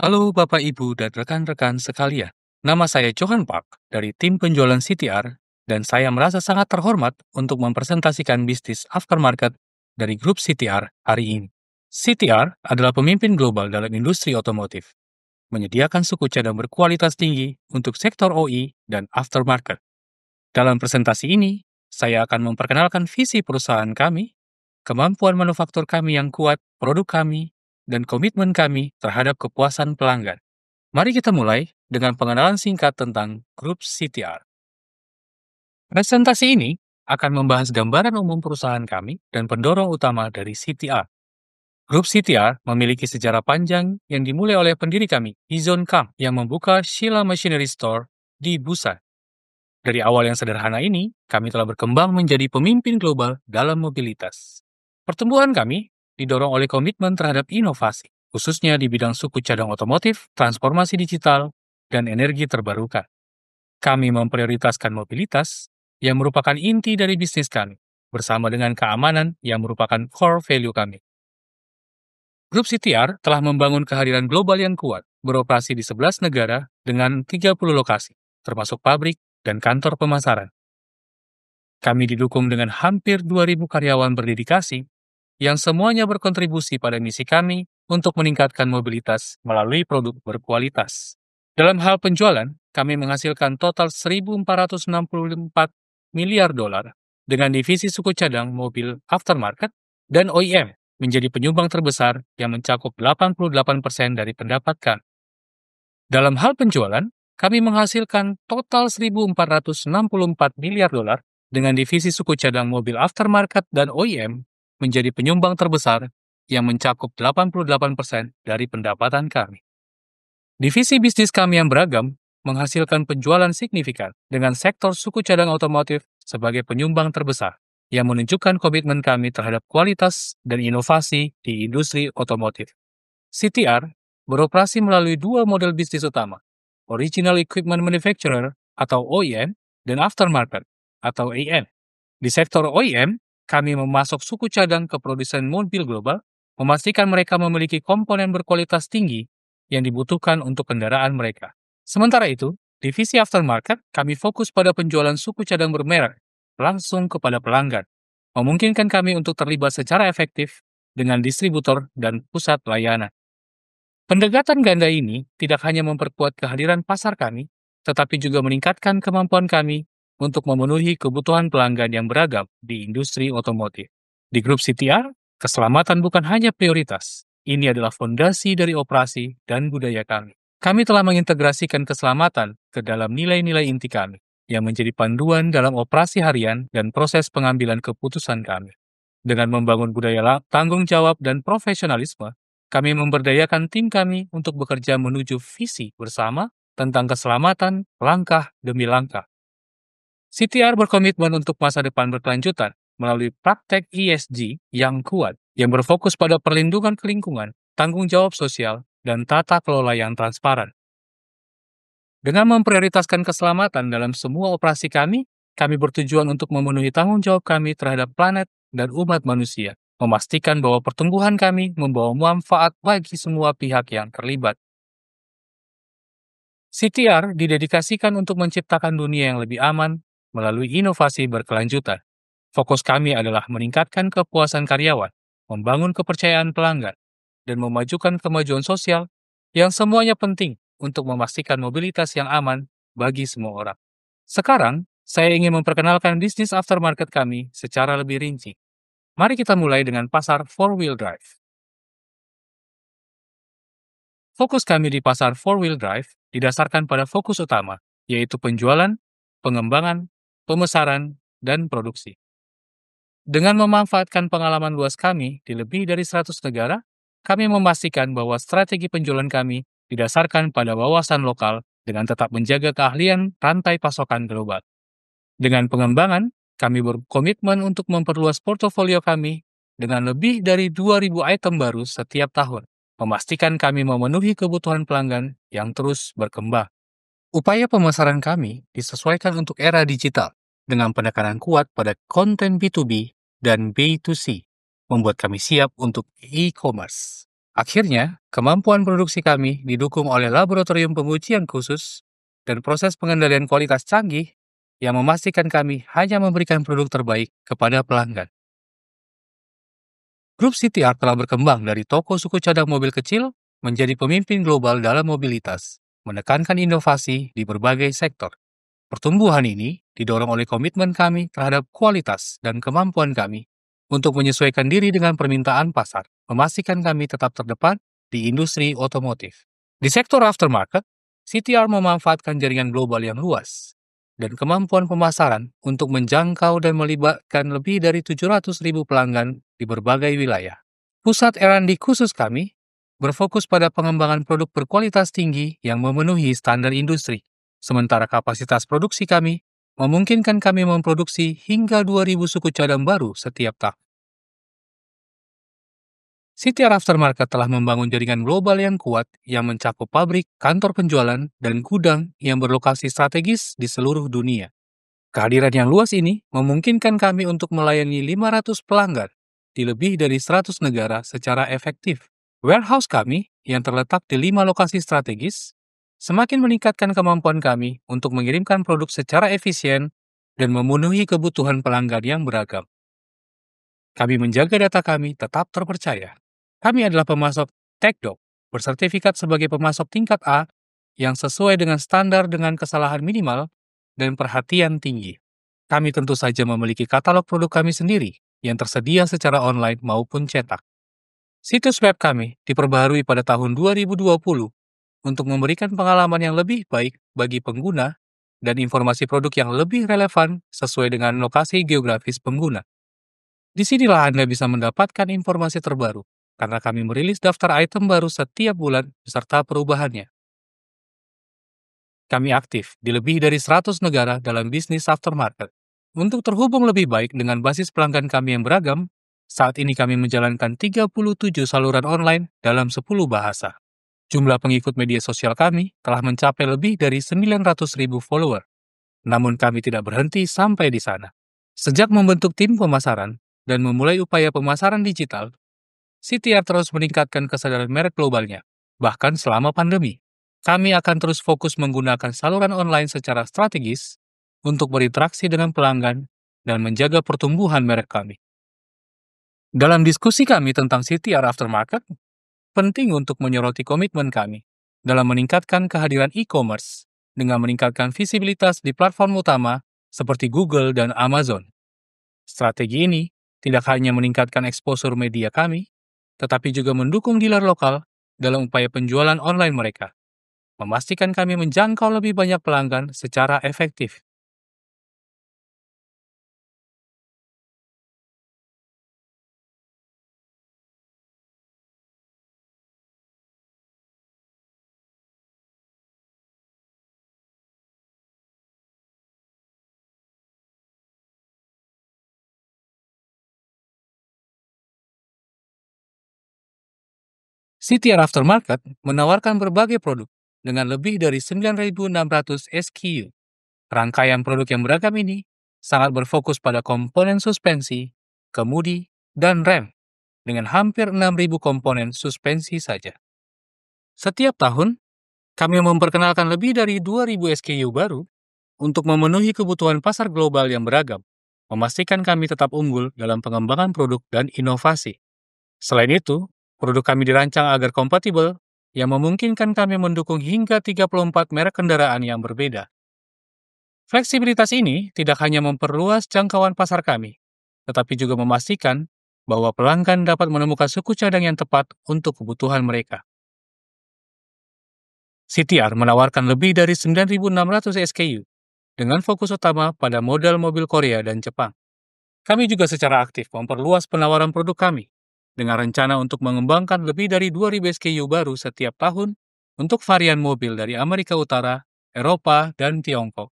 Halo Bapak Ibu dan rekan-rekan sekalian. Nama saya Johan Park dari tim penjualan CTR dan saya merasa sangat terhormat untuk mempresentasikan bisnis aftermarket dari grup CTR hari ini. CTR adalah pemimpin global dalam industri otomotif, menyediakan suku cadang berkualitas tinggi untuk sektor OE dan aftermarket. Dalam presentasi ini, saya akan memperkenalkan visi perusahaan kami, kemampuan manufaktur kami yang kuat, produk kami, dan komitmen kami terhadap kepuasan pelanggan. Mari kita mulai dengan pengenalan singkat tentang grup CTR. Presentasi ini akan membahas gambaran umum perusahaan kami dan pendorong utama dari CTR. Grup CTR memiliki sejarah panjang yang dimulai oleh pendiri kami, Hizon Kang, yang membuka Sheila Machinery Store di Busan. Dari awal yang sederhana ini, kami telah berkembang menjadi pemimpin global dalam mobilitas. Pertumbuhan kami didorong oleh komitmen terhadap inovasi, khususnya di bidang suku cadang otomotif, transformasi digital, dan energi terbarukan. Kami memprioritaskan mobilitas yang merupakan inti dari bisnis kami, bersama dengan keamanan yang merupakan core value kami. Grup CTR telah membangun kehadiran global yang kuat, beroperasi di 11 negara dengan 30 lokasi, termasuk pabrik dan kantor pemasaran. Kami didukung dengan hampir 2.000 karyawan berdedikasi yang semuanya berkontribusi pada misi kami untuk meningkatkan mobilitas melalui produk berkualitas. Dalam hal penjualan, kami menghasilkan total 1.464 miliar dolar dengan divisi suku cadang mobil aftermarket dan OEM menjadi penyumbang terbesar yang mencakup 88% dari pendapatan. Dalam hal penjualan, kami menghasilkan total 1.464 miliar dolar dengan divisi suku cadang mobil aftermarket dan OEM menjadi penyumbang terbesar yang mencakup 88% dari pendapatan kami. Divisi bisnis kami yang beragam menghasilkan penjualan signifikan dengan sektor suku cadang otomotif sebagai penyumbang terbesar yang menunjukkan komitmen kami terhadap kualitas dan inovasi di industri otomotif. CTR beroperasi melalui dua model bisnis utama, Original Equipment Manufacturer atau OEM dan Aftermarket atau AN. Di sektor OEM, kami memasok suku cadang ke produsen mobil global, memastikan mereka memiliki komponen berkualitas tinggi yang dibutuhkan untuk kendaraan mereka. Sementara itu, divisi aftermarket kami fokus pada penjualan suku cadang bermerek langsung kepada pelanggan, memungkinkan kami untuk terlibat secara efektif dengan distributor dan pusat layanan. Pendekatan ganda ini tidak hanya memperkuat kehadiran pasar kami, tetapi juga meningkatkan kemampuan kami untuk memenuhi kebutuhan pelanggan yang beragam di industri otomotif. Di grup CTR, keselamatan bukan hanya prioritas. Ini adalah fondasi dari operasi dan budaya kami. Kami telah mengintegrasikan keselamatan ke dalam nilai-nilai inti kami, yang menjadi panduan dalam operasi harian dan proses pengambilan keputusan kami. Dengan membangun budaya tanggung jawab dan profesionalisme, kami memberdayakan tim kami untuk bekerja menuju visi bersama tentang keselamatan langkah demi langkah. CTR berkomitmen untuk masa depan berkelanjutan melalui praktek ESG yang kuat, yang berfokus pada perlindungan lingkungan, tanggung jawab sosial, dan tata kelola yang transparan. Dengan memprioritaskan keselamatan dalam semua operasi kami bertujuan untuk memenuhi tanggung jawab kami terhadap planet dan umat manusia, memastikan bahwa pertumbuhan kami membawa manfaat bagi semua pihak yang terlibat. CTR didedikasikan untuk menciptakan dunia yang lebih aman melalui inovasi berkelanjutan. Fokus kami adalah meningkatkan kepuasan karyawan, membangun kepercayaan pelanggan, dan memajukan kemajuan sosial yang semuanya penting untuk memastikan mobilitas yang aman bagi semua orang. Sekarang, saya ingin memperkenalkan bisnis aftermarket kami secara lebih rinci. Mari kita mulai dengan pasar 4-wheel drive. Fokus kami di pasar 4-wheel drive didasarkan pada fokus utama, yaitu penjualan, pengembangan, pemasaran, dan produksi. Dengan memanfaatkan pengalaman luas kami di lebih dari 100 negara, kami memastikan bahwa strategi penjualan kami didasarkan pada wawasan lokal dengan tetap menjaga keahlian rantai pasokan global. Dengan pengembangan, kami berkomitmen untuk memperluas portofolio kami dengan lebih dari 2.000 item baru setiap tahun, memastikan kami memenuhi kebutuhan pelanggan yang terus berkembang. Upaya pemasaran kami disesuaikan untuk era digital dengan penekanan kuat pada konten B2B dan B2C, membuat kami siap untuk e-commerce. Akhirnya, kemampuan produksi kami didukung oleh laboratorium pengujian khusus dan proses pengendalian kualitas canggih yang memastikan kami hanya memberikan produk terbaik kepada pelanggan. Grup CTR telah berkembang dari toko suku cadang mobil kecil menjadi pemimpin global dalam mobilitas, menekankan inovasi di berbagai sektor. Pertumbuhan ini didorong oleh komitmen kami terhadap kualitas dan kemampuan kami untuk menyesuaikan diri dengan permintaan pasar, memastikan kami tetap terdepan di industri otomotif. Di sektor aftermarket, CTR memanfaatkan jaringan global yang luas dan kemampuan pemasaran untuk menjangkau dan melibatkan lebih dari 700.000 pelanggan di berbagai wilayah. Pusat R&D khusus kami berfokus pada pengembangan produk berkualitas tinggi yang memenuhi standar industri. Sementara kapasitas produksi kami memungkinkan kami memproduksi hingga 2.000 suku cadang baru setiap tahun. CTR Aftermarket telah membangun jaringan global yang kuat yang mencakup pabrik, kantor penjualan, dan gudang yang berlokasi strategis di seluruh dunia. Kehadiran yang luas ini memungkinkan kami untuk melayani 500 pelanggan di lebih dari 100 negara secara efektif. Warehouse kami yang terletak di 5 lokasi strategis semakin meningkatkan kemampuan kami untuk mengirimkan produk secara efisien dan memenuhi kebutuhan pelanggan yang beragam. Kami menjaga data kami tetap terpercaya. Kami adalah pemasok TechDoc, bersertifikat sebagai pemasok tingkat A yang sesuai dengan standar dengan kesalahan minimal dan perhatian tinggi. Kami tentu saja memiliki katalog produk kami sendiri yang tersedia secara online maupun cetak. Situs web kami diperbaharui pada tahun 2020 untuk memberikan pengalaman yang lebih baik bagi pengguna dan informasi produk yang lebih relevan sesuai dengan lokasi geografis pengguna. Disinilah Anda bisa mendapatkan informasi terbaru, karena kami merilis daftar item baru setiap bulan beserta perubahannya. Kami aktif di lebih dari 100 negara dalam bisnis aftermarket. Untuk terhubung lebih baik dengan basis pelanggan kami yang beragam, saat ini kami menjalankan 37 saluran online dalam 10 bahasa. Jumlah pengikut media sosial kami telah mencapai lebih dari 900.000 follower. Namun kami tidak berhenti sampai di sana. Sejak membentuk tim pemasaran dan memulai upaya pemasaran digital, CTR terus meningkatkan kesadaran merek globalnya, bahkan selama pandemi. Kami akan terus fokus menggunakan saluran online secara strategis untuk berinteraksi dengan pelanggan dan menjaga pertumbuhan merek kami. Dalam diskusi kami tentang CTR Aftermarket, penting untuk menyoroti komitmen kami dalam meningkatkan kehadiran e-commerce dengan meningkatkan visibilitas di platform utama seperti Google dan Amazon. Strategi ini tidak hanya meningkatkan eksposur media kami, tetapi juga mendukung dealer lokal dalam upaya penjualan online mereka, memastikan kami menjangkau lebih banyak pelanggan secara efektif. CTR Aftermarket menawarkan berbagai produk dengan lebih dari 9.600 SKU. Rangkaian produk yang beragam ini sangat berfokus pada komponen suspensi, kemudi, dan rem dengan hampir 6.000 komponen suspensi saja. Setiap tahun, kami memperkenalkan lebih dari 2.000 SKU baru untuk memenuhi kebutuhan pasar global yang beragam, memastikan kami tetap unggul dalam pengembangan produk dan inovasi. Selain itu, produk kami dirancang agar kompatibel, yang memungkinkan kami mendukung hingga 34 merek kendaraan yang berbeda. Fleksibilitas ini tidak hanya memperluas jangkauan pasar kami, tetapi juga memastikan bahwa pelanggan dapat menemukan suku cadang yang tepat untuk kebutuhan mereka. CTR menawarkan lebih dari 9.600 SKU, dengan fokus utama pada model mobil Korea dan Jepang. Kami juga secara aktif memperluas penawaran produk kami, dengan rencana untuk mengembangkan lebih dari 2.000 SKU baru setiap tahun untuk varian mobil dari Amerika Utara, Eropa, dan Tiongkok.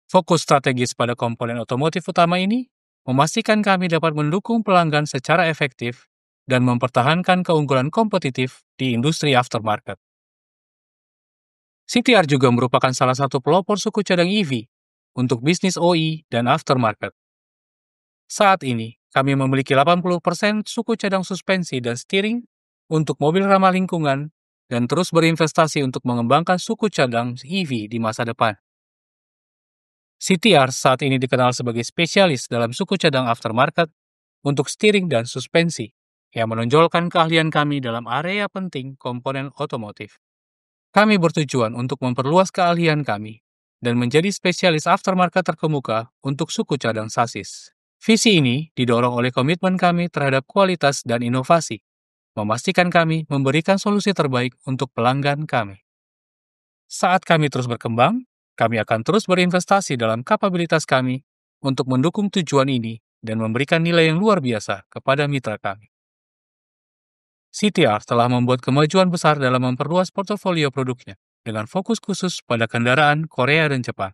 Fokus strategis pada komponen otomotif utama ini memastikan kami dapat mendukung pelanggan secara efektif dan mempertahankan keunggulan kompetitif di industri aftermarket. CTR juga merupakan salah satu pelopor suku cadang EV untuk bisnis OE dan aftermarket. Saat ini, kami memiliki 80% suku cadang suspensi dan steering untuk mobil ramah lingkungan, dan terus berinvestasi untuk mengembangkan suku cadang EV di masa depan. CTR saat ini dikenal sebagai spesialis dalam suku cadang aftermarket untuk steering dan suspensi, yang menonjolkan keahlian kami dalam area penting komponen otomotif. Kami bertujuan untuk memperluas keahlian kami dan menjadi spesialis aftermarket terkemuka untuk suku cadang sasis. Visi ini didorong oleh komitmen kami terhadap kualitas dan inovasi, memastikan kami memberikan solusi terbaik untuk pelanggan kami. Saat kami terus berkembang, kami akan terus berinvestasi dalam kapabilitas kami untuk mendukung tujuan ini dan memberikan nilai yang luar biasa kepada mitra kami. CTR telah membuat kemajuan besar dalam memperluas portofolio produknya dengan fokus khusus pada kendaraan Korea dan Jepang.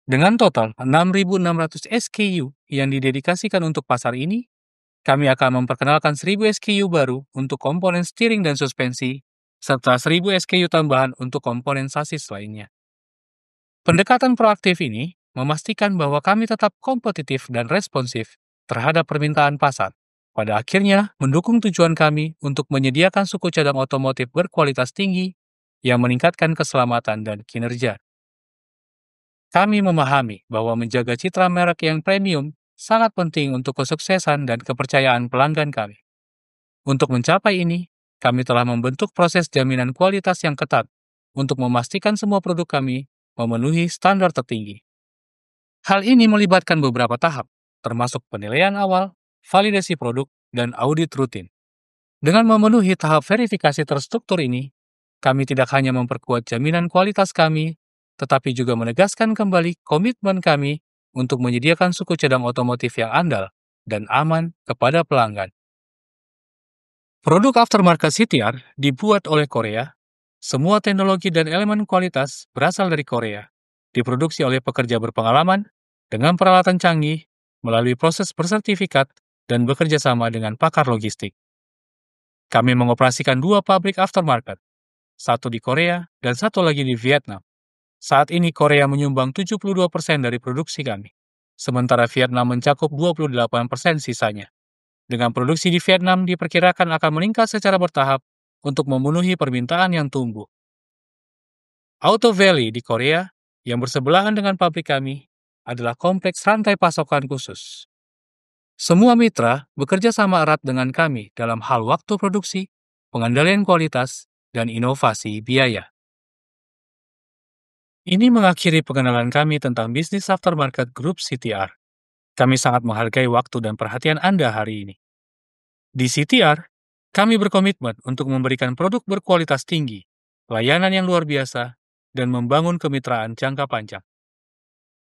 Dengan total 6.600 SKU yang didedikasikan untuk pasar ini, kami akan memperkenalkan 1.000 SKU baru untuk komponen steering dan suspensi, serta 1.000 SKU tambahan untuk komponen sasis lainnya. Pendekatan proaktif ini memastikan bahwa kami tetap kompetitif dan responsif terhadap permintaan pasar, pada akhirnya mendukung tujuan kami untuk menyediakan suku cadang otomotif berkualitas tinggi yang meningkatkan keselamatan dan kinerja. Kami memahami bahwa menjaga citra merek yang premium sangat penting untuk kesuksesan dan kepercayaan pelanggan kami. Untuk mencapai ini, kami telah membentuk proses jaminan kualitas yang ketat untuk memastikan semua produk kami memenuhi standar tertinggi. Hal ini melibatkan beberapa tahap, termasuk penilaian awal, validasi produk, dan audit rutin. Dengan memenuhi tahap verifikasi terstruktur ini, kami tidak hanya memperkuat jaminan kualitas kami, tetapi juga menegaskan kembali komitmen kami untuk menyediakan suku cadang otomotif yang andal dan aman kepada pelanggan. Produk aftermarket CTR dibuat oleh Korea. Semua teknologi dan elemen kualitas berasal dari Korea, diproduksi oleh pekerja berpengalaman dengan peralatan canggih, melalui proses bersertifikat, dan bekerja sama dengan pakar logistik. Kami mengoperasikan 2 pabrik aftermarket, satu di Korea dan satu lagi di Vietnam. Saat ini Korea menyumbang 72% dari produksi kami, sementara Vietnam mencakup 28% sisanya. Dengan produksi di Vietnam diperkirakan akan meningkat secara bertahap untuk memenuhi permintaan yang tumbuh. Auto Valley di Korea, yang bersebelahan dengan pabrik kami, adalah kompleks rantai pasokan khusus. Semua mitra bekerja sama erat dengan kami dalam hal waktu produksi, pengendalian kualitas, dan inovasi biaya. Ini mengakhiri pengenalan kami tentang bisnis aftermarket grup CTR. Kami sangat menghargai waktu dan perhatian Anda hari ini. Di CTR, kami berkomitmen untuk memberikan produk berkualitas tinggi, layanan yang luar biasa, dan membangun kemitraan jangka panjang.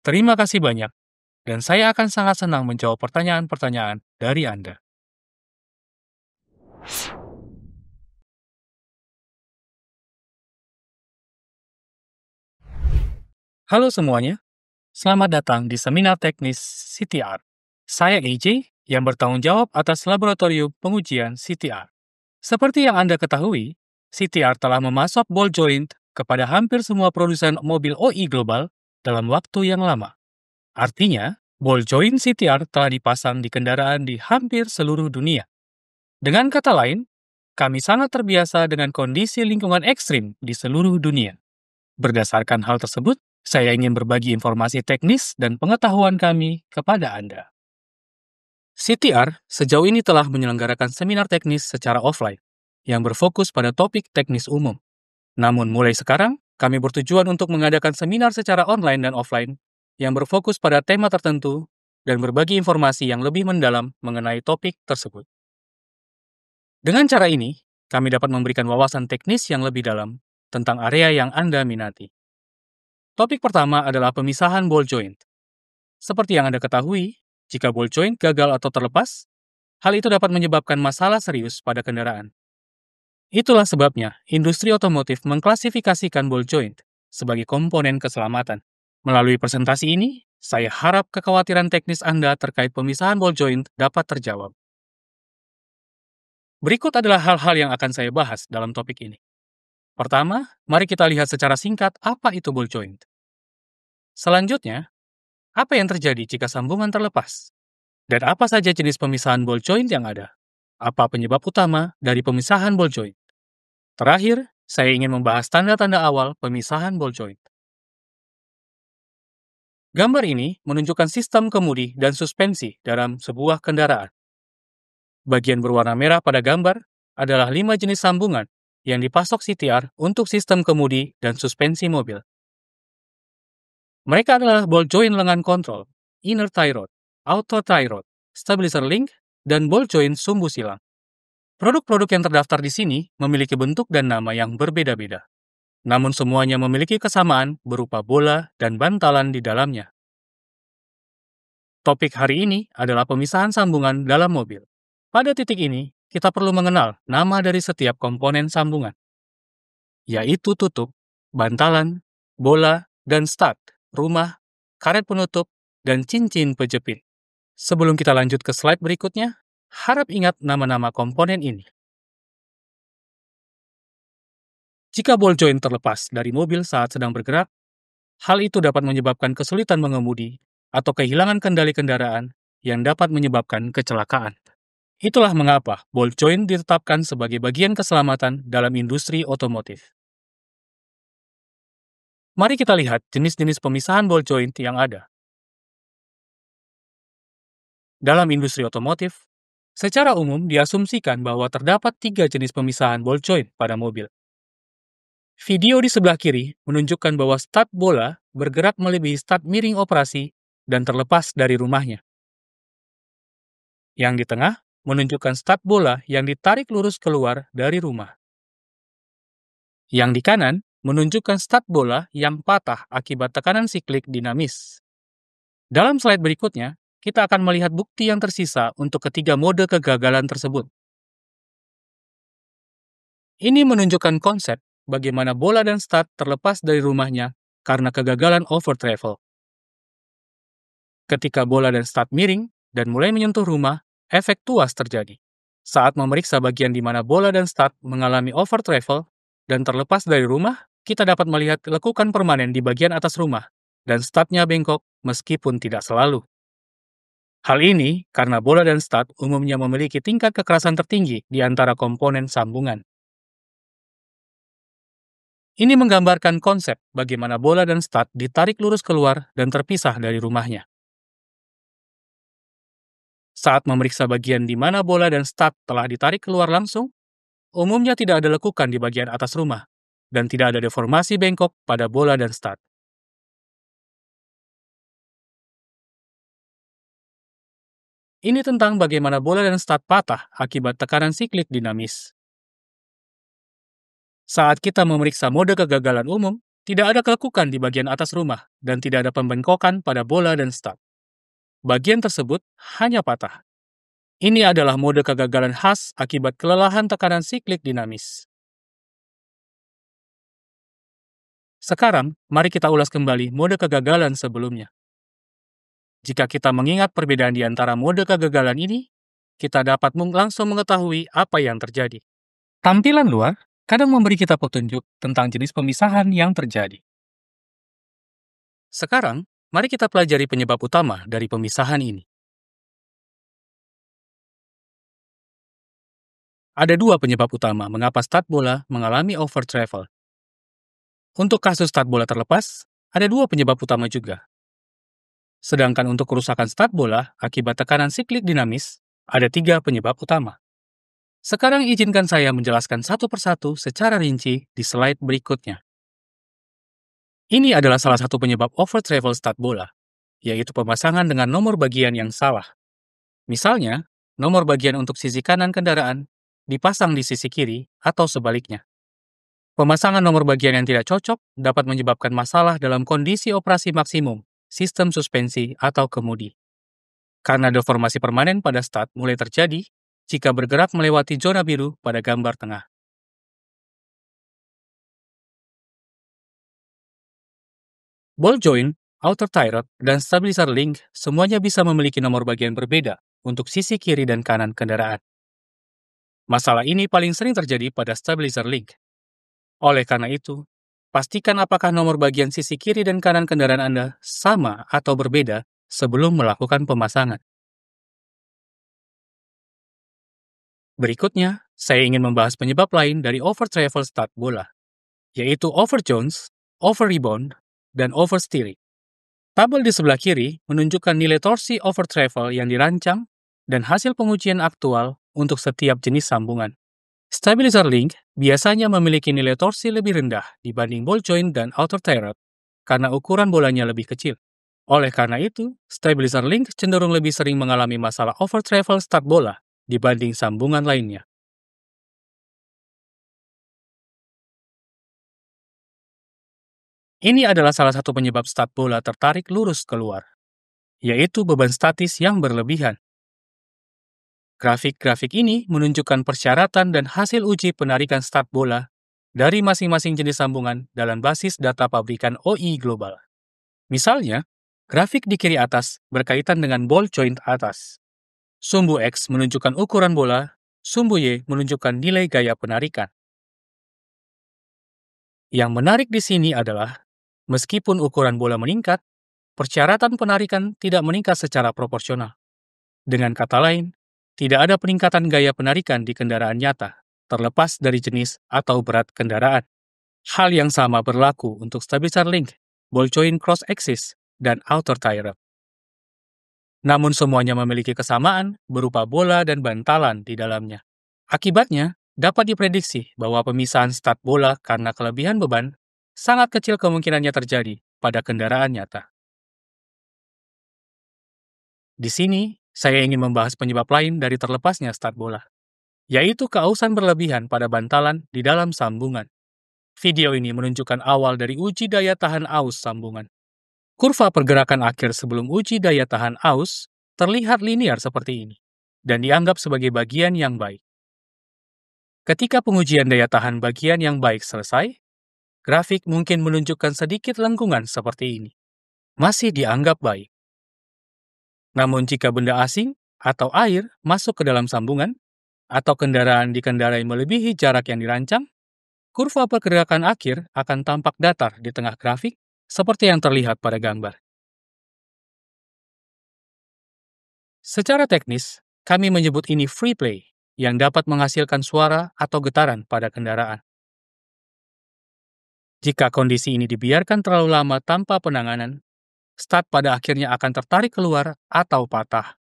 Terima kasih banyak, dan saya akan sangat senang menjawab pertanyaan-pertanyaan dari Anda. Halo semuanya, selamat datang di seminar teknis CTR. Saya AJ yang bertanggung jawab atas laboratorium pengujian CTR. Seperti yang Anda ketahui, CTR telah memasok ball joint kepada hampir semua produsen mobil OI global dalam waktu yang lama. Artinya, ball joint CTR telah dipasang di kendaraan di hampir seluruh dunia. Dengan kata lain, kami sangat terbiasa dengan kondisi lingkungan ekstrim di seluruh dunia. Berdasarkan hal tersebut, saya ingin berbagi informasi teknis dan pengetahuan kami kepada Anda. CTR sejauh ini telah menyelenggarakan seminar teknis secara offline yang berfokus pada topik teknis umum. Namun mulai sekarang, kami bertujuan untuk mengadakan seminar secara online dan offline yang berfokus pada tema tertentu dan berbagi informasi yang lebih mendalam mengenai topik tersebut. Dengan cara ini, kami dapat memberikan wawasan teknis yang lebih dalam tentang area yang Anda minati. Topik pertama adalah pemisahan ball joint. Seperti yang Anda ketahui, jika ball joint gagal atau terlepas, hal itu dapat menyebabkan masalah serius pada kendaraan. Itulah sebabnya industri otomotif mengklasifikasikan ball joint sebagai komponen keselamatan. Melalui presentasi ini, saya harap kekhawatiran teknis Anda terkait pemisahan ball joint dapat terjawab. Berikut adalah hal-hal yang akan saya bahas dalam topik ini. Pertama, mari kita lihat secara singkat apa itu ball joint. Selanjutnya, apa yang terjadi jika sambungan terlepas? Dan apa saja jenis pemisahan ball joint yang ada? apa penyebab utama dari pemisahan ball joint. Terakhir, saya ingin membahas tanda-tanda awal pemisahan ball joint. Gambar ini menunjukkan sistem kemudi dan suspensi dalam sebuah kendaraan. Bagian berwarna merah pada gambar adalah 5 jenis sambungan yang dipasok CTR untuk sistem kemudi dan suspensi mobil. Mereka adalah ball joint lengan kontrol, inner tie rod, outer tie rod, stabilizer link, dan ball joint sumbu silang. Produk-produk yang terdaftar di sini memiliki bentuk dan nama yang berbeda-beda. Namun semuanya memiliki kesamaan berupa bola dan bantalan di dalamnya. Topik hari ini adalah pemisahan sambungan dalam mobil. Pada titik ini, kita perlu mengenal nama dari setiap komponen sambungan, yaitu tutup, bantalan, bola, dan stud, rumah, karet penutup, dan cincin pejepit. Sebelum kita lanjut ke slide berikutnya, harap ingat nama-nama komponen ini. Jika ball joint terlepas dari mobil saat sedang bergerak, hal itu dapat menyebabkan kesulitan mengemudi atau kehilangan kendali kendaraan yang dapat menyebabkan kecelakaan. Itulah mengapa ball joint ditetapkan sebagai bagian keselamatan dalam industri otomotif. Mari kita lihat jenis-jenis pemisahan ball joint yang ada. Dalam industri otomotif, secara umum diasumsikan bahwa terdapat 3 jenis pemisahan ball joint pada mobil. Video di sebelah kiri menunjukkan bahwa stud bola bergerak melebihi stud miring operasi dan terlepas dari rumahnya. Yang di tengah menunjukkan stud bola yang ditarik lurus keluar dari rumah. Yang di kanan menunjukkan stud bola yang patah akibat tekanan siklik dinamis. Dalam slide berikutnya, kita akan melihat bukti yang tersisa untuk ketiga mode kegagalan tersebut. Ini menunjukkan konsep bagaimana bola dan stud terlepas dari rumahnya karena kegagalan over travel. Ketika bola dan stud miring dan mulai menyentuh rumah, efek tuas terjadi. Saat memeriksa bagian di mana bola dan stud mengalami over travel dan terlepas dari rumah, kita dapat melihat lekukan permanen di bagian atas rumah dan studnya bengkok meskipun tidak selalu. Hal ini karena bola dan stud umumnya memiliki tingkat kekerasan tertinggi di antara komponen sambungan. Ini menggambarkan konsep bagaimana bola dan stud ditarik lurus keluar dan terpisah dari rumahnya. Saat memeriksa bagian di mana bola dan stud telah ditarik keluar langsung, umumnya tidak ada lekukan di bagian atas rumah, dan tidak ada deformasi bengkok pada bola dan stud. Ini tentang bagaimana bola dan stud patah akibat tekanan siklik dinamis. Saat kita memeriksa mode kegagalan umum, tidak ada kelekukan di bagian atas rumah dan tidak ada pembengkokan pada bola dan stud. Bagian tersebut hanya patah. Ini adalah mode kegagalan khas akibat kelelahan tekanan siklik dinamis. Sekarang, mari kita ulas kembali mode kegagalan sebelumnya. Jika kita mengingat perbedaan di antara mode kegagalan ini, kita dapat langsung mengetahui apa yang terjadi. Tampilan luar kadang memberi kita petunjuk tentang jenis pemisahan yang terjadi. Sekarang, mari kita pelajari penyebab utama dari pemisahan ini. Ada 2 penyebab utama mengapa stud bola mengalami over travel. Untuk kasus stud bola terlepas, ada 2 penyebab utama juga. Sedangkan untuk kerusakan stud bola akibat tekanan siklik dinamis, ada 3 penyebab utama. Sekarang izinkan saya menjelaskan satu persatu secara rinci di slide berikutnya. Ini adalah salah satu penyebab over travel stud bola, yaitu pemasangan dengan nomor bagian yang salah. Misalnya, nomor bagian untuk sisi kanan kendaraan dipasang di sisi kiri atau sebaliknya. Pemasangan nomor bagian yang tidak cocok dapat menyebabkan masalah dalam kondisi operasi maksimum, sistem suspensi, atau kemudi. Karena deformasi permanen pada stud mulai terjadi jika bergerak melewati zona biru pada gambar tengah. Ball joint, outer tie rod, dan stabilizer link semuanya bisa memiliki nomor bagian berbeda untuk sisi kiri dan kanan kendaraan. Masalah ini paling sering terjadi pada stabilizer link. Oleh karena itu, pastikan apakah nomor bagian sisi kiri dan kanan kendaraan Anda sama atau berbeda sebelum melakukan pemasangan. Berikutnya, saya ingin membahas penyebab lain dari over travel start bola, yaitu over Jones, over rebound, dan oversteering. Tabel di sebelah kiri menunjukkan nilai torsi over travel yang dirancang dan hasil pengujian aktual untuk setiap jenis sambungan. Stabilizer link biasanya memiliki nilai torsi lebih rendah dibanding ball joint dan outer tie rod karena ukuran bolanya lebih kecil. Oleh karena itu, stabilizer link cenderung lebih sering mengalami masalah over travel start bola dibanding sambungan lainnya. Ini adalah salah satu penyebab start bola tertarik lurus keluar, yaitu beban statis yang berlebihan. Grafik-grafik ini menunjukkan persyaratan dan hasil uji penarikan start bola dari masing-masing jenis sambungan dalam basis data pabrikan OI global. Misalnya, grafik di kiri atas berkaitan dengan ball joint atas. Sumbu X menunjukkan ukuran bola, sumbu Y menunjukkan nilai gaya penarikan. Yang menarik di sini adalah, meskipun ukuran bola meningkat, persyaratan penarikan tidak meningkat secara proporsional. Dengan kata lain, tidak ada peningkatan gaya penarikan di kendaraan nyata, terlepas dari jenis atau berat kendaraan. Hal yang sama berlaku untuk stabilizer link, ball joint cross axis, dan outer tie rod. Namun semuanya memiliki kesamaan berupa bola dan bantalan di dalamnya. Akibatnya, dapat diprediksi bahwa pemisahan start bola karena kelebihan beban sangat kecil kemungkinannya terjadi pada kendaraan nyata. Di sini, saya ingin membahas penyebab lain dari terlepasnya start bola, yaitu keausan berlebihan pada bantalan di dalam sambungan. Video ini menunjukkan awal dari uji daya tahan aus sambungan. Kurva pergerakan akhir sebelum uji daya tahan aus terlihat linear seperti ini, dan dianggap sebagai bagian yang baik. Ketika pengujian daya tahan bagian yang baik selesai, grafik mungkin menunjukkan sedikit lengkungan seperti ini. Masih dianggap baik. Namun jika benda asing atau air masuk ke dalam sambungan, atau kendaraan dikendarai melebihi jarak yang dirancang, kurva pergerakan akhir akan tampak datar di tengah grafik seperti yang terlihat pada gambar. Secara teknis, kami menyebut ini free play, yang dapat menghasilkan suara atau getaran pada kendaraan. Jika kondisi ini dibiarkan terlalu lama tanpa penanganan, start pada akhirnya akan tertarik keluar atau patah.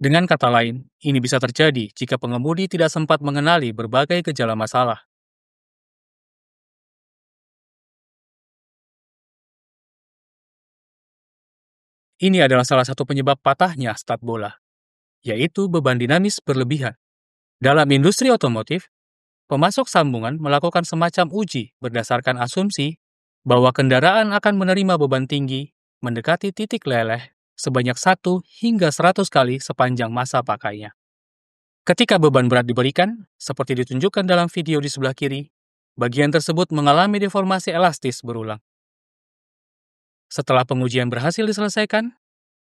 Dengan kata lain, ini bisa terjadi jika pengemudi tidak sempat mengenali berbagai gejala masalah. Ini adalah salah satu penyebab patahnya start bola, yaitu beban dinamis berlebihan. Dalam industri otomotif, pemasok sambungan melakukan semacam uji berdasarkan asumsi bahwa kendaraan akan menerima beban tinggi mendekati titik leleh sebanyak 1 hingga 100 kali sepanjang masa pakainya. Ketika beban berat diberikan, seperti ditunjukkan dalam video di sebelah kiri, bagian tersebut mengalami deformasi elastis berulang. Setelah pengujian berhasil diselesaikan,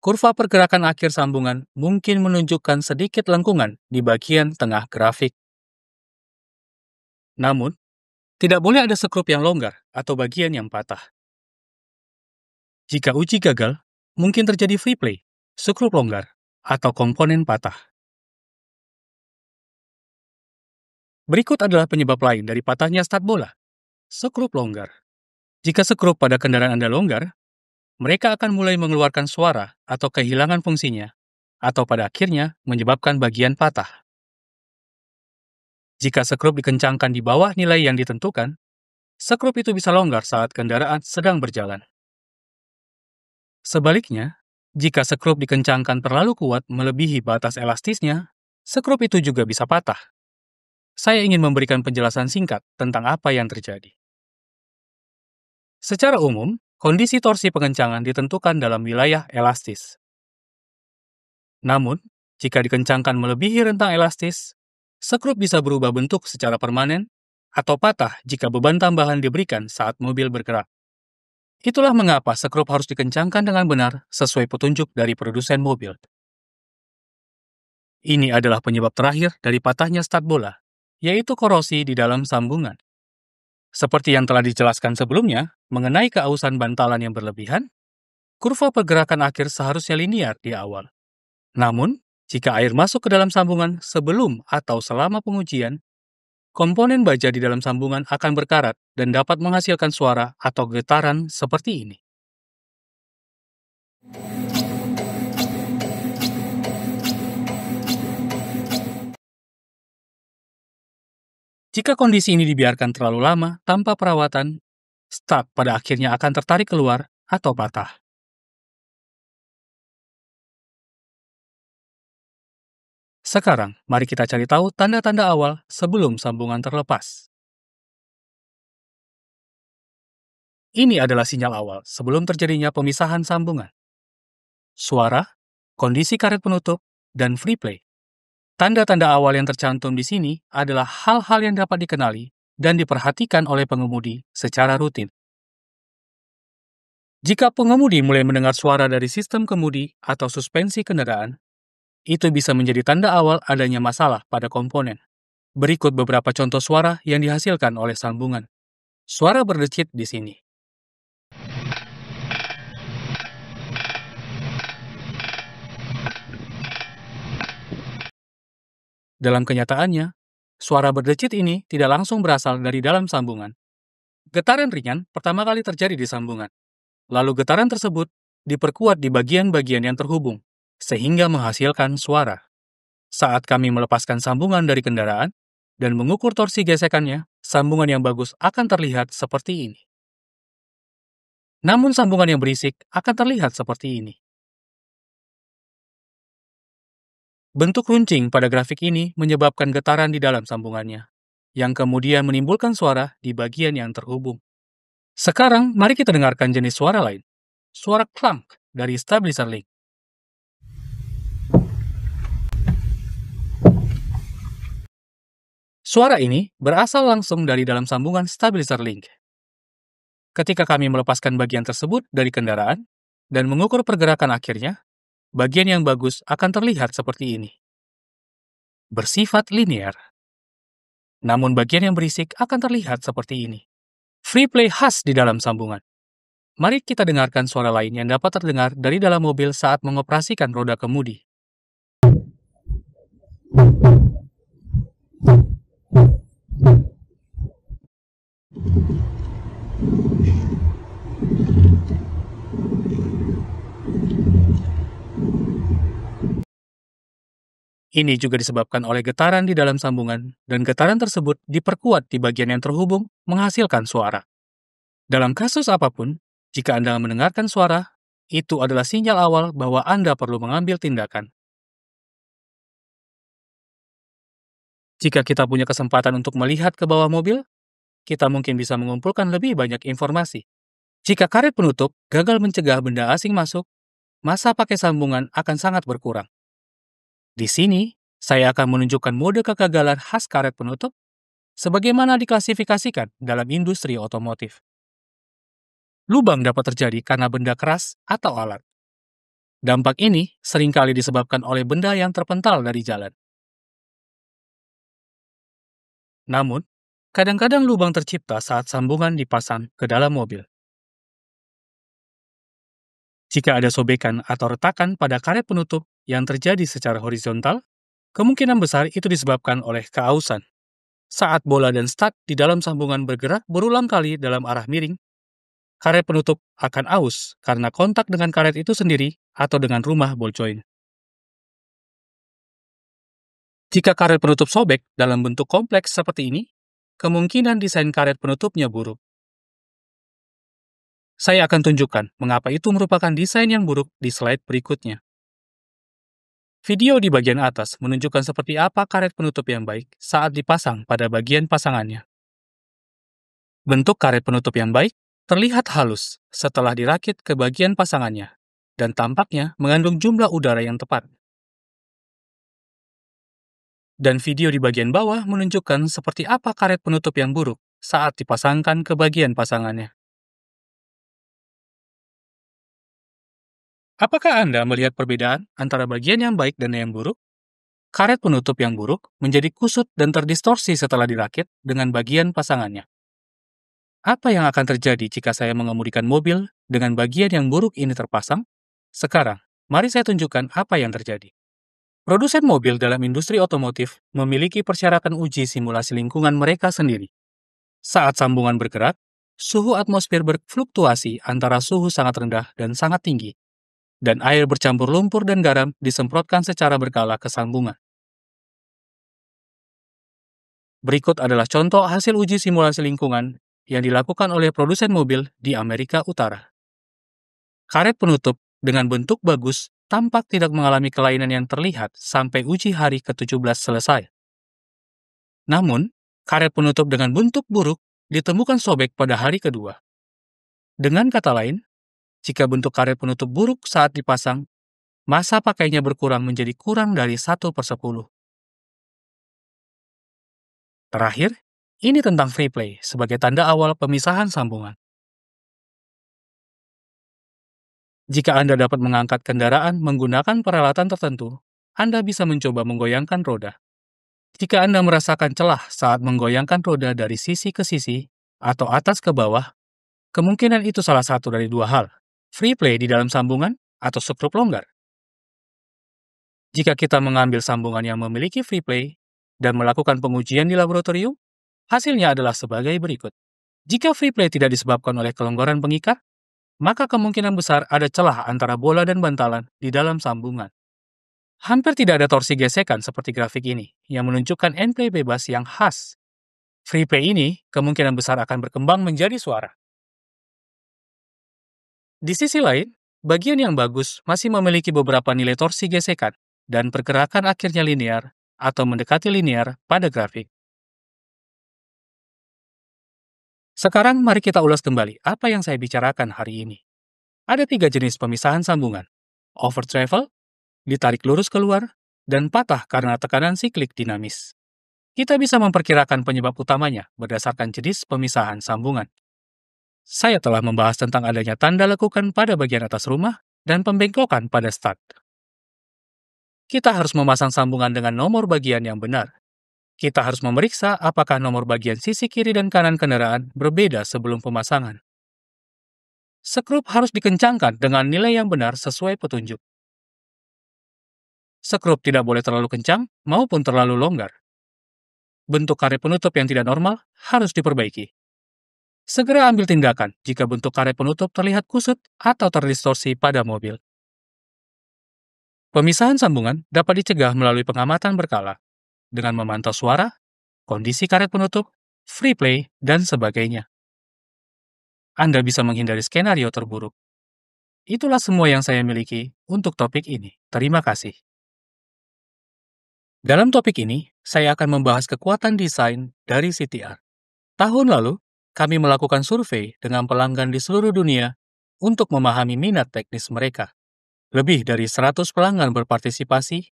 kurva pergerakan akhir sambungan mungkin menunjukkan sedikit lengkungan di bagian tengah grafik. Namun, tidak boleh ada sekrup yang longgar atau bagian yang patah. Jika uji gagal, mungkin terjadi free play, sekrup longgar, atau komponen patah. Berikut adalah penyebab lain dari patahnya start bola, sekrup longgar. Jika sekrup pada kendaraan Anda longgar, mereka akan mulai mengeluarkan suara atau kehilangan fungsinya, atau pada akhirnya menyebabkan bagian patah. Jika sekrup dikencangkan di bawah nilai yang ditentukan, sekrup itu bisa longgar saat kendaraan sedang berjalan. Sebaliknya, jika sekrup dikencangkan terlalu kuat melebihi batas elastisnya, sekrup itu juga bisa patah. Saya ingin memberikan penjelasan singkat tentang apa yang terjadi. Secara umum, kondisi torsi pengencangan ditentukan dalam wilayah elastis. Namun, jika dikencangkan melebihi rentang elastis, sekrup bisa berubah bentuk secara permanen atau patah jika beban tambahan diberikan saat mobil bergerak. Itulah mengapa sekrup harus dikencangkan dengan benar sesuai petunjuk dari produsen mobil. Ini adalah penyebab terakhir dari patahnya start bola, yaitu korosi di dalam sambungan. Seperti yang telah dijelaskan sebelumnya, mengenai keausan bantalan yang berlebihan, kurva pergerakan akhir seharusnya linear di awal. Namun, Jika air masuk ke dalam sambungan sebelum atau selama pengujian, komponen baja di dalam sambungan akan berkarat dan dapat menghasilkan suara atau getaran seperti ini. Jika kondisi ini dibiarkan terlalu lama tanpa perawatan, stak pada akhirnya akan tertarik keluar atau patah. Sekarang, mari kita cari tahu tanda-tanda awal sebelum sambungan terlepas. Ini adalah sinyal awal sebelum terjadinya pemisahan sambungan. Suara, kondisi karet penutup, dan free play. Tanda-tanda awal yang tercantum di sini adalah hal-hal yang dapat dikenali dan diperhatikan oleh pengemudi secara rutin. Jika pengemudi mulai mendengar suara dari sistem kemudi atau suspensi kendaraan, itu bisa menjadi tanda awal adanya masalah pada komponen. Berikut beberapa contoh suara yang dihasilkan oleh sambungan. Suara berdecit di sini. Dalam kenyataannya, suara berdecit ini tidak langsung berasal dari dalam sambungan. Getaran ringan pertama kali terjadi di sambungan. Lalu getaran tersebut diperkuat di bagian-bagian yang terhubung, sehingga menghasilkan suara. Saat kami melepaskan sambungan dari kendaraan dan mengukur torsi gesekannya, sambungan yang bagus akan terlihat seperti ini. Namun sambungan yang berisik akan terlihat seperti ini. Bentuk runcing pada grafik ini menyebabkan getaran di dalam sambungannya, yang kemudian menimbulkan suara di bagian yang terhubung. Sekarang, mari kita dengarkan jenis suara lain. Suara clunk dari stabilizer link. Suara ini berasal langsung dari dalam sambungan stabilizer link. Ketika kami melepaskan bagian tersebut dari kendaraan dan mengukur pergerakan akhirnya, bagian yang bagus akan terlihat seperti ini. Bersifat linear. Namun bagian yang berisik akan terlihat seperti ini. Free play khas di dalam sambungan. Mari kita dengarkan suara lain yang dapat terdengar dari dalam mobil saat mengoperasikan roda kemudi. Ini juga disebabkan oleh getaran di dalam sambungan, dan getaran tersebut diperkuat di bagian yang terhubung menghasilkan suara. Dalam kasus apapun, jika Anda mendengarkan suara, itu adalah sinyal awal bahwa Anda perlu mengambil tindakan. Jika kita punya kesempatan untuk melihat ke bawah mobil, kita mungkin bisa mengumpulkan lebih banyak informasi. Jika karet penutup gagal mencegah benda asing masuk, masa pakai sambungan akan sangat berkurang. Di sini, saya akan menunjukkan mode kegagalan khas karet penutup sebagaimana diklasifikasikan dalam industri otomotif. Lubang dapat terjadi karena benda keras atau alat. Dampak ini seringkali disebabkan oleh benda yang terpental dari jalan. Namun, kadang-kadang lubang tercipta saat sambungan dipasang ke dalam mobil. Jika ada sobekan atau retakan pada karet penutup yang terjadi secara horizontal, kemungkinan besar itu disebabkan oleh keausan. Saat bola dan stak di dalam sambungan bergerak berulang kali dalam arah miring, karet penutup akan aus karena kontak dengan karet itu sendiri atau dengan rumah ball joint. Jika karet penutup sobek dalam bentuk kompleks seperti ini, kemungkinan desain karet penutupnya buruk. Saya akan tunjukkan mengapa itu merupakan desain yang buruk di slide berikutnya. Video di bagian atas menunjukkan seperti apa karet penutup yang baik saat dipasang pada bagian pasangannya. Bentuk karet penutup yang baik terlihat halus setelah dirakit ke bagian pasangannya, dan tampaknya mengandung jumlah udara yang tepat. Dan video di bagian bawah menunjukkan seperti apa karet penutup yang buruk saat dipasangkan ke bagian pasangannya. Apakah Anda melihat perbedaan antara bagian yang baik dan yang buruk? Karet penutup yang buruk menjadi kusut dan terdistorsi setelah dirakit dengan bagian pasangannya. Apa yang akan terjadi jika saya mengemudikan mobil dengan bagian yang buruk ini terpasang? Sekarang, mari saya tunjukkan apa yang terjadi. Produsen mobil dalam industri otomotif memiliki persyaratan uji simulasi lingkungan mereka sendiri. Saat sambungan bergerak, suhu atmosfer berfluktuasi antara suhu sangat rendah dan sangat tinggi, dan air bercampur lumpur dan garam disemprotkan secara berkala ke sambungan. Berikut adalah contoh hasil uji simulasi lingkungan yang dilakukan oleh produsen mobil di Amerika Utara. Karet penutup dengan bentuk bagus tampak tidak mengalami kelainan yang terlihat sampai uji hari ke-17 selesai. Namun, karet penutup dengan bentuk buruk ditemukan sobek pada hari kedua. Dengan kata lain, jika bentuk karet penutup buruk saat dipasang, masa pakainya berkurang menjadi kurang dari 1/10. Terakhir, ini tentang free play sebagai tanda awal pemisahan sambungan. Jika Anda dapat mengangkat kendaraan menggunakan peralatan tertentu, Anda bisa mencoba menggoyangkan roda. Jika Anda merasakan celah saat menggoyangkan roda dari sisi ke sisi atau atas ke bawah, kemungkinan itu salah satu dari dua hal, free play di dalam sambungan atau skrup longgar. Jika kita mengambil sambungan yang memiliki free play dan melakukan pengujian di laboratorium, hasilnya adalah sebagai berikut. Jika free play tidak disebabkan oleh kelonggaran pengikat, maka kemungkinan besar ada celah antara bola dan bantalan di dalam sambungan. Hampir tidak ada torsi gesekan seperti grafik ini, yang menunjukkan end-play bebas yang khas. Free play ini kemungkinan besar akan berkembang menjadi suara. Di sisi lain, bagian yang bagus masih memiliki beberapa nilai torsi gesekan, dan pergerakan akhirnya linear atau mendekati linear pada grafik. Sekarang mari kita ulas kembali apa yang saya bicarakan hari ini. Ada 3 jenis pemisahan sambungan. Over travel, ditarik lurus keluar, dan patah karena tekanan siklik dinamis. Kita bisa memperkirakan penyebab utamanya berdasarkan jenis pemisahan sambungan. Saya telah membahas tentang adanya tanda lekukan pada bagian atas rumah dan pembengkokan pada stud. Kita harus memasang sambungan dengan nomor bagian yang benar. Kita harus memeriksa apakah nomor bagian sisi kiri dan kanan kendaraan berbeda sebelum pemasangan. Skrup harus dikencangkan dengan nilai yang benar sesuai petunjuk. Skrup tidak boleh terlalu kencang maupun terlalu longgar. Bentuk karet penutup yang tidak normal harus diperbaiki. Segera ambil tindakan jika bentuk karet penutup terlihat kusut atau terdistorsi pada mobil. Pemisahan sambungan dapat dicegah melalui pengamatan berkala, dengan memantau suara, kondisi karet penutup, free play, dan sebagainya. Anda bisa menghindari skenario terburuk. Itulah semua yang saya miliki untuk topik ini. Terima kasih. Dalam topik ini, saya akan membahas kekuatan desain dari CTR. Tahun lalu, kami melakukan survei dengan pelanggan di seluruh dunia untuk memahami minat teknis mereka. Lebih dari 100 pelanggan berpartisipasi,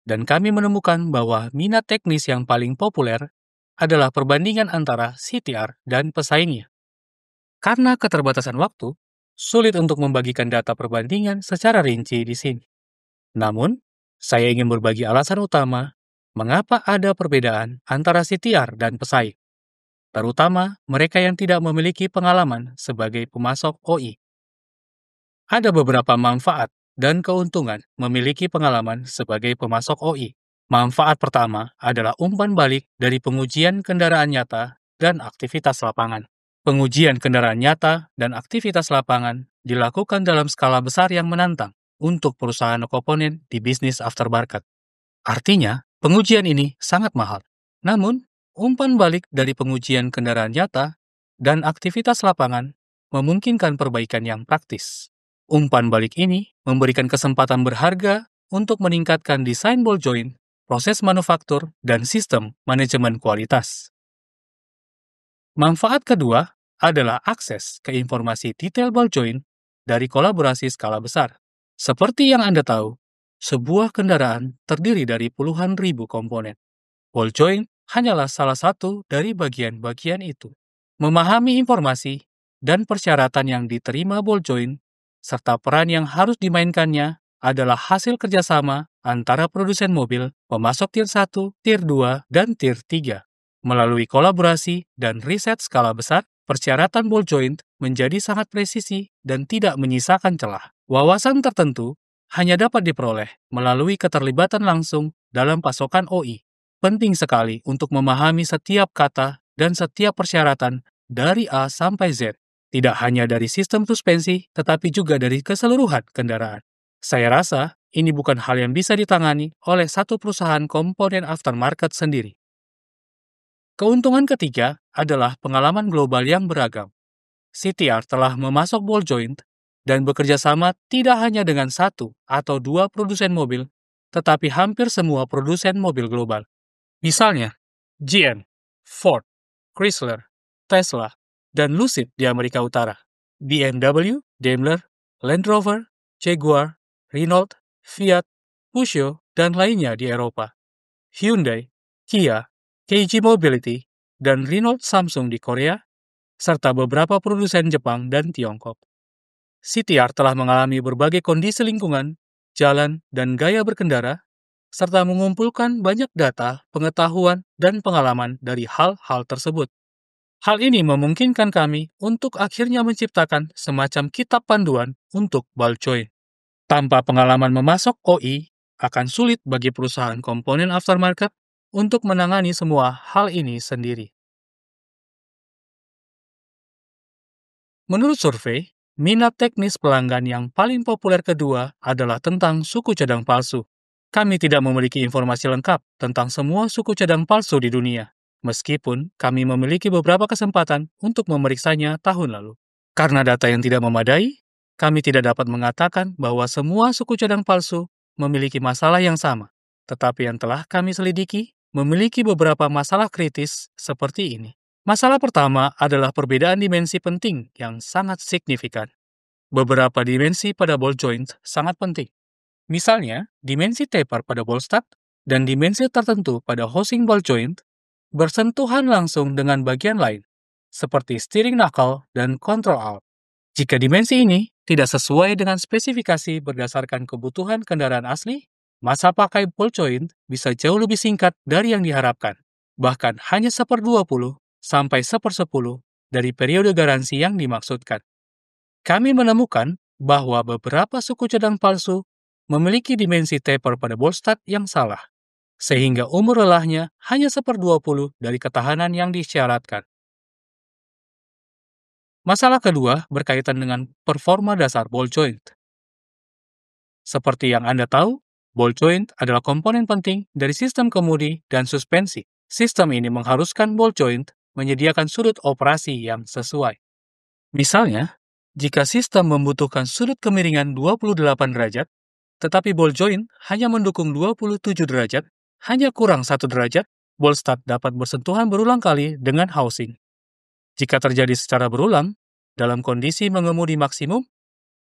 dan kami menemukan bahwa minat teknis yang paling populer adalah perbandingan antara CTR dan pesaingnya. Karena keterbatasan waktu, sulit untuk membagikan data perbandingan secara rinci di sini. Namun, saya ingin berbagi alasan utama mengapa ada perbedaan antara CTR dan pesaing, terutama mereka yang tidak memiliki pengalaman sebagai pemasok OI. Ada beberapa manfaat dan keuntungan memiliki pengalaman sebagai pemasok OI. Manfaat pertama adalah umpan balik dari pengujian kendaraan nyata dan aktivitas lapangan. Pengujian kendaraan nyata dan aktivitas lapangan dilakukan dalam skala besar yang menantang untuk perusahaan komponen di bisnis aftermarket. Artinya, pengujian ini sangat mahal. Namun, umpan balik dari pengujian kendaraan nyata dan aktivitas lapangan memungkinkan perbaikan yang praktis. Umpan balik ini memberikan kesempatan berharga untuk meningkatkan desain ball joint, proses manufaktur, dan sistem manajemen kualitas. Manfaat kedua adalah akses ke informasi detail ball joint dari kolaborasi skala besar. Seperti yang Anda tahu, sebuah kendaraan terdiri dari puluhan ribu komponen. Ball joint hanyalah salah satu dari bagian-bagian itu. Memahami informasi dan persyaratan yang diterima ball joint serta peran yang harus dimainkannya adalah hasil kerjasama antara produsen mobil, pemasok tier 1, tier 2, dan tier 3. Melalui kolaborasi dan riset skala besar, persyaratan ball joint menjadi sangat presisi dan tidak menyisakan celah. Wawasan tertentu hanya dapat diperoleh melalui keterlibatan langsung dalam pasokan OI. Penting sekali untuk memahami setiap kata dan setiap persyaratan dari A sampai Z, tidak hanya dari sistem suspensi, tetapi juga dari keseluruhan kendaraan. Saya rasa ini bukan hal yang bisa ditangani oleh satu perusahaan komponen aftermarket sendiri. Keuntungan ketiga adalah pengalaman global yang beragam. CTR telah memasok ball joint dan bekerja sama tidak hanya dengan satu atau dua produsen mobil, tetapi hampir semua produsen mobil global. Misalnya, GM, Ford, Chrysler, Tesla, dan Lucid di Amerika Utara, BMW, Daimler, Land Rover, Jaguar, Renault, Fiat, Peugeot, dan lainnya di Eropa, Hyundai, Kia, KG Mobility, dan Renault Samsung di Korea, serta beberapa produsen Jepang dan Tiongkok. CTR telah mengalami berbagai kondisi lingkungan, jalan, dan gaya berkendara, serta mengumpulkan banyak data, pengetahuan, dan pengalaman dari hal-hal tersebut. Hal ini memungkinkan kami untuk akhirnya menciptakan semacam kitab panduan untuk ball joint. Tanpa pengalaman memasok OI, akan sulit bagi perusahaan komponen aftermarket untuk menangani semua hal ini sendiri. Menurut survei, minat teknis pelanggan yang paling populer kedua adalah tentang suku cadang palsu. Kami tidak memiliki informasi lengkap tentang semua suku cadang palsu di dunia, meskipun kami memiliki beberapa kesempatan untuk memeriksanya tahun lalu. Karena data yang tidak memadai, kami tidak dapat mengatakan bahwa semua suku cadang palsu memiliki masalah yang sama. Tetapi yang telah kami selidiki memiliki beberapa masalah kritis seperti ini. Masalah pertama adalah perbedaan dimensi penting yang sangat signifikan. Beberapa dimensi pada ball joint sangat penting. Misalnya, dimensi taper pada ball stud dan dimensi tertentu pada housing ball joint bersentuhan langsung dengan bagian lain, seperti steering knuckle dan control arm. Jika dimensi ini tidak sesuai dengan spesifikasi berdasarkan kebutuhan kendaraan asli, masa pakai ball joint bisa jauh lebih singkat dari yang diharapkan, bahkan hanya 1/20 sampai 1/10 dari periode garansi yang dimaksudkan. Kami menemukan bahwa beberapa suku cadang palsu memiliki dimensi taper pada ball stud yang salah, sehingga umur lelahnya hanya 1/20 dari ketahanan yang disyaratkan. Masalah kedua berkaitan dengan performa dasar ball joint. Seperti yang Anda tahu, ball joint adalah komponen penting dari sistem kemudi dan suspensi. Sistem ini mengharuskan ball joint menyediakan sudut operasi yang sesuai. Misalnya, jika sistem membutuhkan sudut kemiringan 28 derajat, tetapi ball joint hanya mendukung 27 derajat, hanya kurang 1 derajat, ball stud dapat bersentuhan berulang kali dengan housing. Jika terjadi secara berulang, dalam kondisi mengemudi maksimum,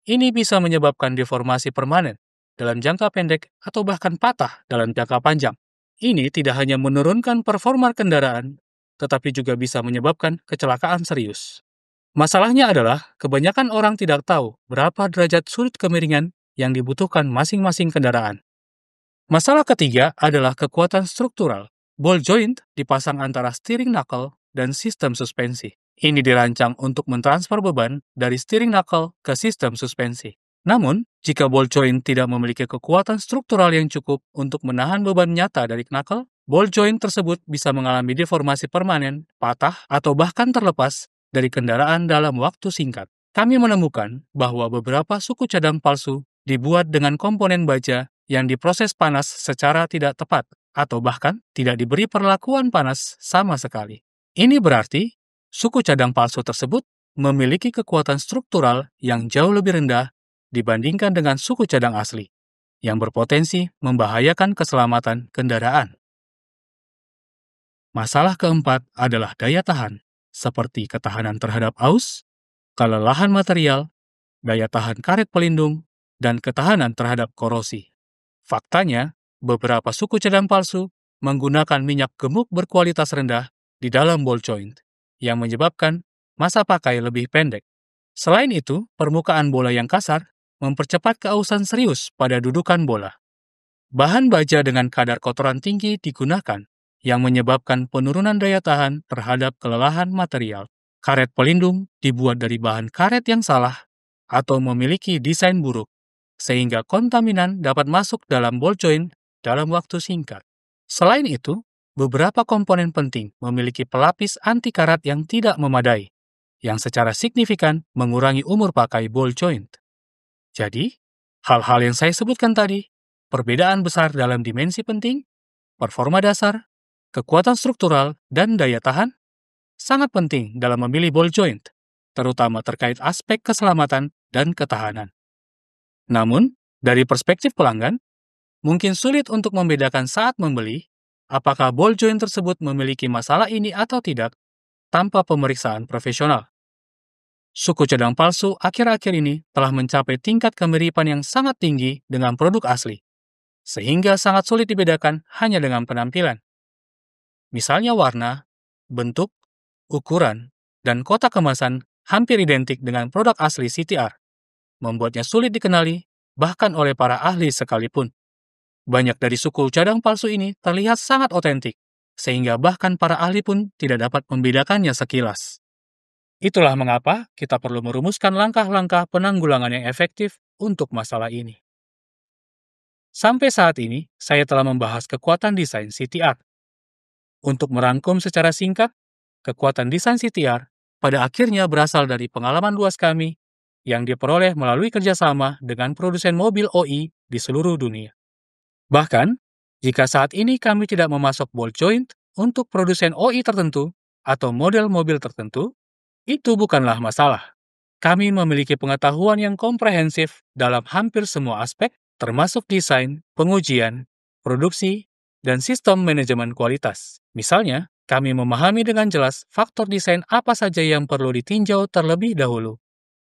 ini bisa menyebabkan deformasi permanen dalam jangka pendek atau bahkan patah dalam jangka panjang. Ini tidak hanya menurunkan performa kendaraan, tetapi juga bisa menyebabkan kecelakaan serius. Masalahnya adalah kebanyakan orang tidak tahu berapa derajat sudut kemiringan yang dibutuhkan masing-masing kendaraan. Masalah ketiga adalah kekuatan struktural. Ball joint dipasang antara steering knuckle dan sistem suspensi. Ini dirancang untuk mentransfer beban dari steering knuckle ke sistem suspensi. Namun, jika ball joint tidak memiliki kekuatan struktural yang cukup untuk menahan beban nyata dari knuckle, ball joint tersebut bisa mengalami deformasi permanen, patah, atau bahkan terlepas dari kendaraan dalam waktu singkat. Kami menemukan bahwa beberapa suku cadang palsu dibuat dengan komponen baja yang diproses panas secara tidak tepat, atau bahkan tidak diberi perlakuan panas sama sekali. Ini berarti suku cadang palsu tersebut memiliki kekuatan struktural yang jauh lebih rendah dibandingkan dengan suku cadang asli, yang berpotensi membahayakan keselamatan kendaraan. Masalah keempat adalah daya tahan, seperti ketahanan terhadap aus, kelelahan material, daya tahan karet pelindung, dan ketahanan terhadap korosi. Faktanya, beberapa suku cadang palsu menggunakan minyak gemuk berkualitas rendah di dalam ball joint, yang menyebabkan masa pakai lebih pendek. Selain itu, permukaan bola yang kasar mempercepat keausan serius pada dudukan bola. Bahan baja dengan kadar kotoran tinggi digunakan, yang menyebabkan penurunan daya tahan terhadap kelelahan material. Karet pelindung dibuat dari bahan karet yang salah atau memiliki desain buruk, sehingga kontaminan dapat masuk dalam ball joint dalam waktu singkat. Selain itu, beberapa komponen penting memiliki pelapis anti karat yang tidak memadai, yang secara signifikan mengurangi umur pakai ball joint. Jadi, hal-hal yang saya sebutkan tadi, perbedaan besar dalam dimensi penting, performa dasar, kekuatan struktural, dan daya tahan, sangat penting dalam memilih ball joint, terutama terkait aspek keselamatan dan ketahanan. Namun, dari perspektif pelanggan, mungkin sulit untuk membedakan saat membeli apakah ball joint tersebut memiliki masalah ini atau tidak tanpa pemeriksaan profesional. Suku cadang palsu akhir-akhir ini telah mencapai tingkat kemiripan yang sangat tinggi dengan produk asli, sehingga sangat sulit dibedakan hanya dengan penampilan. Misalnya warna, bentuk, ukuran, dan kotak kemasan hampir identik dengan produk asli CTR, membuatnya sulit dikenali bahkan oleh para ahli sekalipun. Banyak dari suku cadang palsu ini terlihat sangat otentik, sehingga bahkan para ahli pun tidak dapat membedakannya sekilas. Itulah mengapa kita perlu merumuskan langkah-langkah penanggulangan yang efektif untuk masalah ini. Sampai saat ini, saya telah membahas kekuatan desain CTR. Untuk merangkum secara singkat, kekuatan desain CTR pada akhirnya berasal dari pengalaman luas kami yang diperoleh melalui kerjasama dengan produsen mobil OI di seluruh dunia. Bahkan, jika saat ini kami tidak memasok ball joint untuk produsen OI tertentu atau model mobil tertentu, itu bukanlah masalah. Kami memiliki pengetahuan yang komprehensif dalam hampir semua aspek, termasuk desain, pengujian, produksi, dan sistem manajemen kualitas. Misalnya, kami memahami dengan jelas faktor desain apa saja yang perlu ditinjau terlebih dahulu,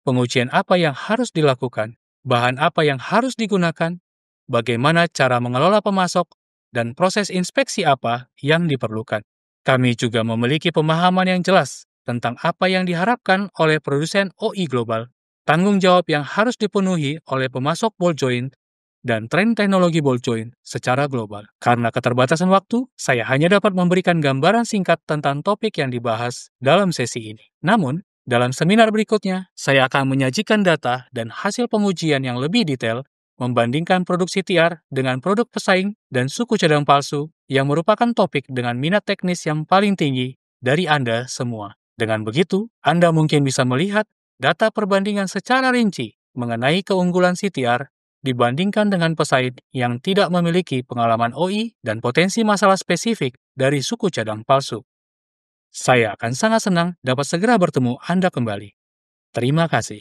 pengujian apa yang harus dilakukan, bahan apa yang harus digunakan, bagaimana cara mengelola pemasok, dan proses inspeksi apa yang diperlukan. Kami juga memiliki pemahaman yang jelas tentang apa yang diharapkan oleh produsen OI global, tanggung jawab yang harus dipenuhi oleh pemasok ball joint, dan tren teknologi ball joint secara global. Karena keterbatasan waktu, saya hanya dapat memberikan gambaran singkat tentang topik yang dibahas dalam sesi ini. Namun, dalam seminar berikutnya, saya akan menyajikan data dan hasil pengujian yang lebih detail membandingkan produk CTR dengan produk pesaing dan suku cadang palsu yang merupakan topik dengan minat teknis yang paling tinggi dari Anda semua. Dengan begitu, Anda mungkin bisa melihat data perbandingan secara rinci mengenai keunggulan CTR dibandingkan dengan pesaing yang tidak memiliki pengalaman OI dan potensi masalah spesifik dari suku cadang palsu. Saya akan sangat senang dapat segera bertemu Anda kembali. Terima kasih.